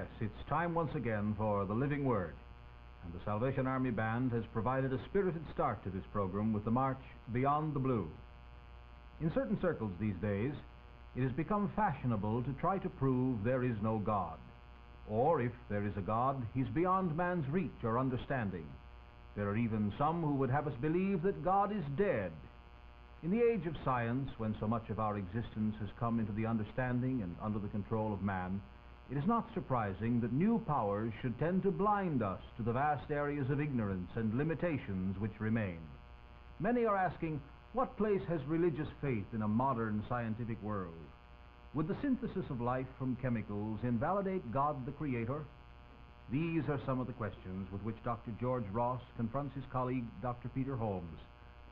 Yes, it's time once again for The Living Word. And the Salvation Army Band has provided a spirited start to this program with the march Beyond the Blue. In certain circles these days, it has become fashionable to try to prove there is no God. Or if there is a God, he's beyond man's reach or understanding. There are even some who would have us believe that God is dead. In the age of science, when so much of our existence has come into the understanding and under the control of man, it is not surprising that new powers should tend to blind us to the vast areas of ignorance and limitations which remain. Many are asking, what place has religious faith in a modern scientific world? Would the synthesis of life from chemicals invalidate God the Creator? These are some of the questions with which Dr. George Ross confronts his colleague, Dr. Peter Holmes,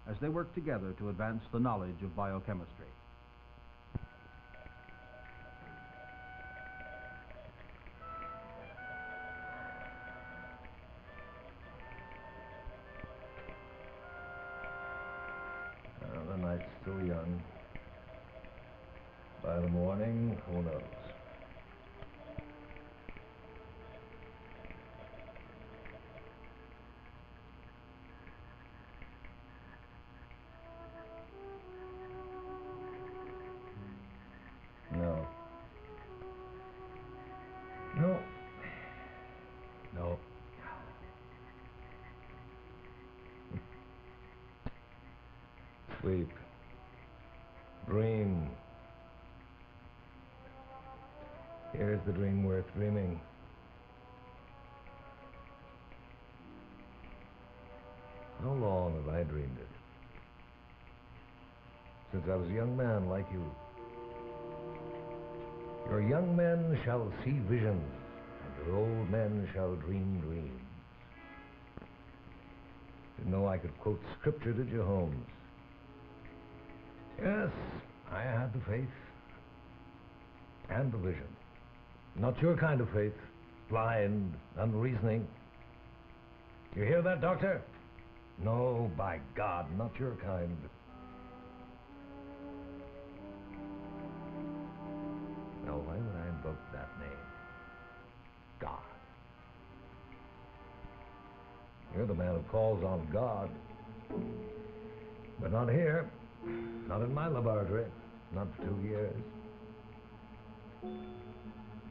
as they work together to advance the knowledge of biochemistry. The night's still young. By the morning, who knows? No. No. No. Sleep. Dream. Here's the dream worth dreaming. How long have I dreamed it? Since I was a young man like you. Your young men shall see visions, and your old men shall dream dreams. Didn't know I could quote scripture, did you, Holmes? Yes, I had the faith and the vision. Not your kind of faith, blind, unreasoning. You hear that, Doctor? No, by God, not your kind. Now, why would I invoke that name? God. You're the man who calls on God. But not here. Not in my laboratory. Not for 2 years.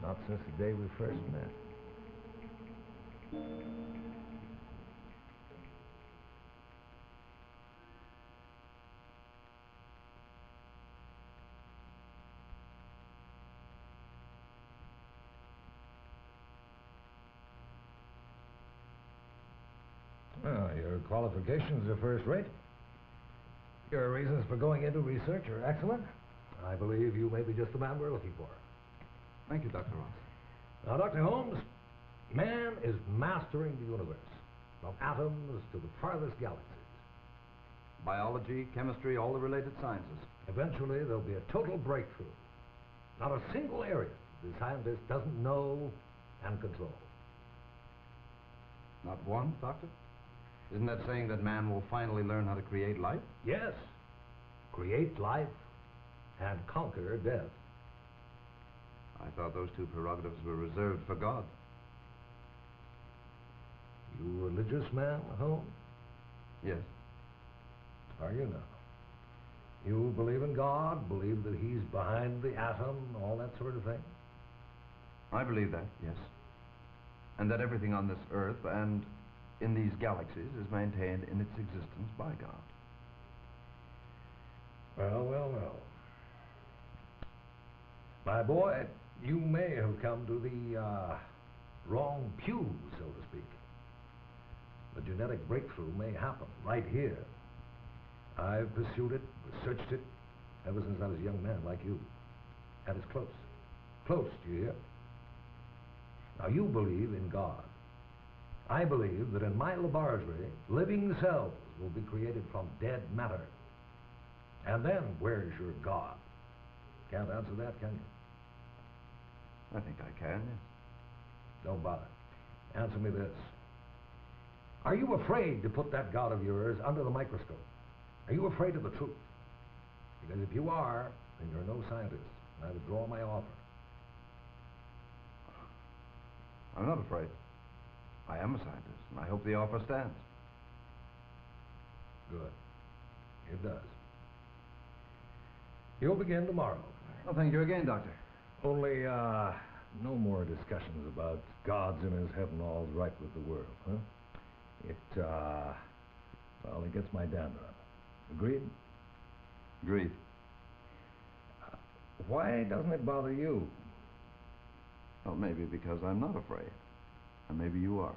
Not since the day we first met. Well, your qualifications are first rate. Your reasons for going into research are excellent. I believe you may be just the man we're looking for. Thank you, Dr. Ross. Now, Dr. Holmes, man is mastering the universe, from atoms to the farthest galaxies. Biology, chemistry, all the related sciences. Eventually, there'll be a total breakthrough. Not a single area the scientist doesn't know and control. Not one, Doctor? Isn't that saying that man will finally learn how to create life? Yes. Create life and conquer death. I thought those two prerogatives were reserved for God. You a religious man, Holmes? Yes. Are you now? You believe in God, believe that he's behind the atom, all that sort of thing? I believe that, yes. And that everything on this earth and in these galaxies is maintained in its existence by God. Well, well, well. My boy, you may have come to the wrong pew, so to speak. The genetic breakthrough may happen right here. I've pursued it, researched it, ever since I was a young man like you. And it's close. Close, do you hear? Now, you believe in God. I believe that in my laboratory, living cells will be created from dead matter. And then, where's your God? Can't answer that, can you? I think I can, yes. Don't bother. Answer me this. Are you afraid to put that God of yours under the microscope? Are you afraid of the truth? Because if you are, then you're no scientist, and I withdraw my offer. I'm not afraid. I am a scientist, and I hope the offer stands. Good. It does. You'll begin tomorrow. Well, thank you again, Doctor. Only, no more discussions about God's in his heaven, all's right with the world, huh? Well, it gets my dander up. Agreed? Agreed. Why doesn't it bother you? Well, maybe because I'm not afraid. And maybe you are.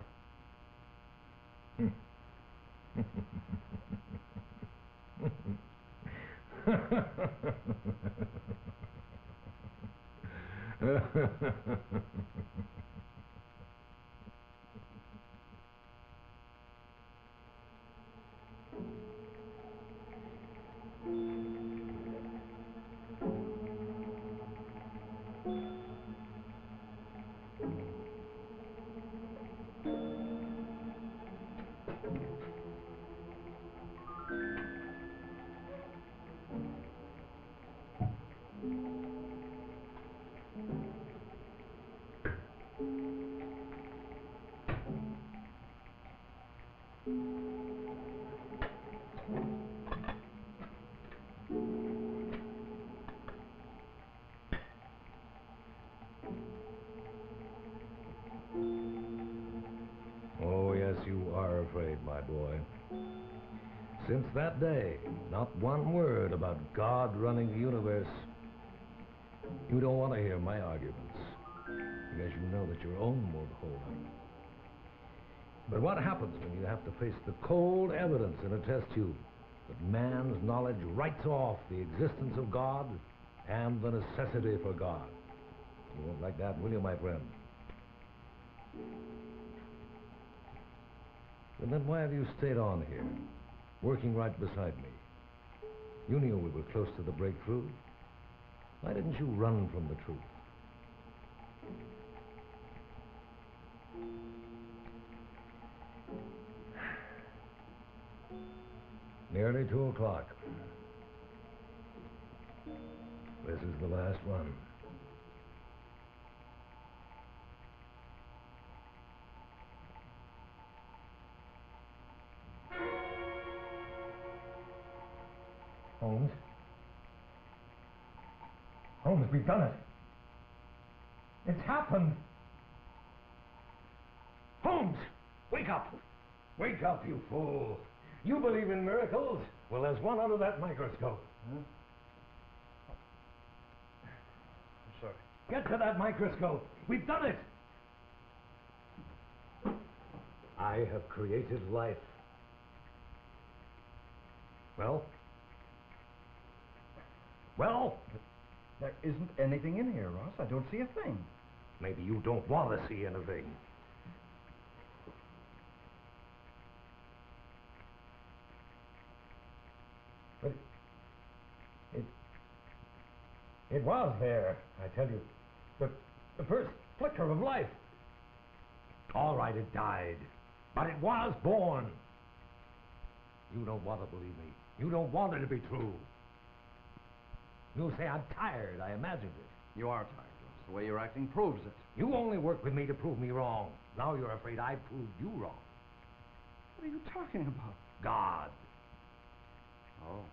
Oh, yes, you are afraid, my boy. Since that day, not one word about God running the universe. You don't want to hear my arguments, because you know that your own won't hold up. But what happens when you have to face the cold evidence in a test tube that man's knowledge writes off the existence of God and the necessity for God? You won't like that, will you, my friend? And then why have you stayed on here, working right beside me? You knew we were close to the breakthrough. Why didn't you run from the truth? Nearly 2 o'clock. This is the last one. Holmes? Holmes, we've done it. It's happened. Holmes! Wake up! Wake up, you fool! You believe in miracles? Well, there's one under that microscope. Huh? I'm sorry. Get to that microscope. We've done it. I have created life. Well? Well? There isn't anything in here, Ross. I don't see a thing. Maybe you don't want to see anything. But it was there, I tell you. The first flicker of life. All right, it died. But it was born. You don't want to believe me. You don't want it to be true. You'll say I'm tired. I imagined it. You are tired, Ross. The way you're acting proves it. You only work with me to prove me wrong. Now you're afraid I proved you wrong. What are you talking about? God. Oh.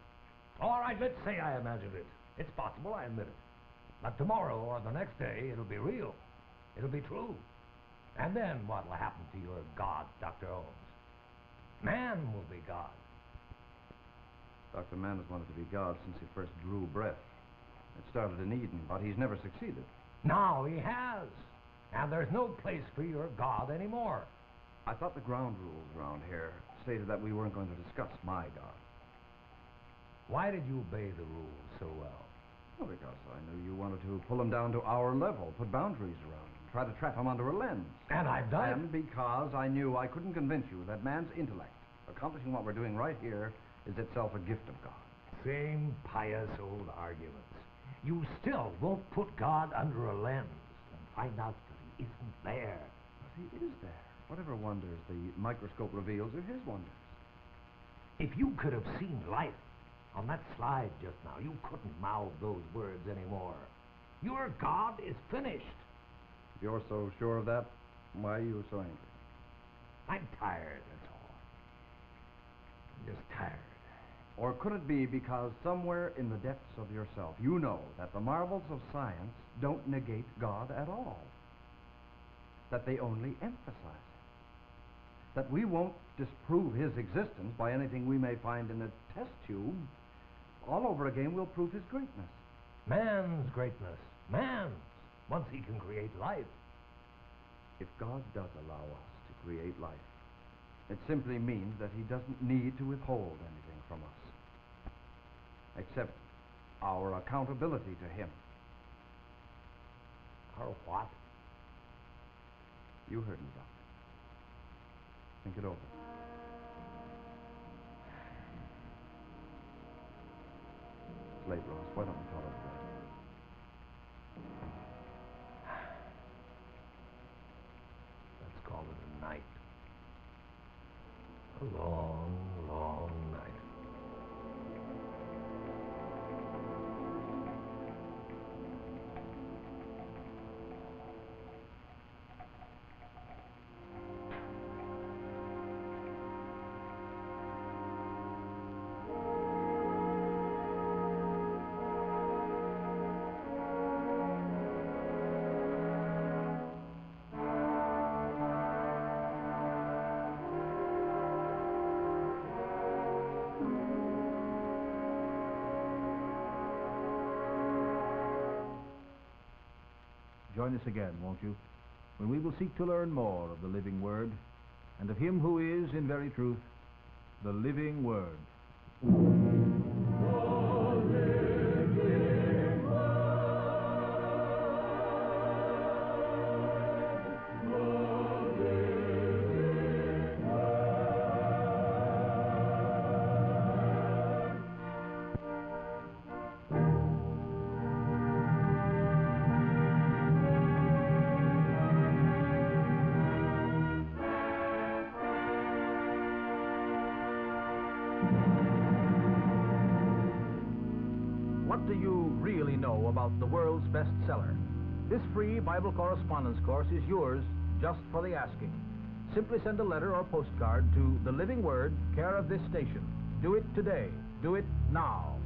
All right, let's say I imagined it. It's possible, I admit it. But tomorrow or the next day, it'll be real. It'll be true. And then what'll happen to your God, Dr. Holmes? Man will be God. Dr. Mann has wanted to be God since he first drew breath. It started in Eden, but he's never succeeded. Now he has. And there's no place for your God anymore. I thought the ground rules around here stated that we weren't going to discuss my God. Why did you obey the rules so well? Well, because I knew you wanted to pull him down to our level, put boundaries around him, try to trap him under a lens. And I've done it. And because I knew I couldn't convince you that man's intellect, accomplishing what we're doing right here, is itself a gift of God. Same pious old arguments. You still won't put God under a lens and find out that he isn't there. But he is there. Whatever wonders the microscope reveals are his wonders. If you could have seen life on that slide just now, you couldn't mouth those words anymore. Your God is finished. If you're so sure of that, Why are you so angry? I'm tired, that's all. I'm just tired. Or could it be because somewhere in the depths of yourself you know that the marvels of science don't negate God at all? That they only emphasize it? That we won't disprove his existence by anything we may find in a test tube. All over again we'll prove his greatness. Man's greatness. Man's. Once he can create life. If God does allow us to create life, it simply means that he doesn't need to withhold anything from us, except our accountability to him. Our what? You heard me, Doctor. Think it over. It's late, Ross. Why don't we call it a day? Let's call it a night. A long, long night. Join us again, won't you, when we will seek to learn more of the living Word and of him who is, in very truth, the living Word. What do you really know about the world's bestseller? This free Bible correspondence course is yours just for the asking. Simply send a letter or postcard to The Living Word, care of this station. Do it today. Do it now.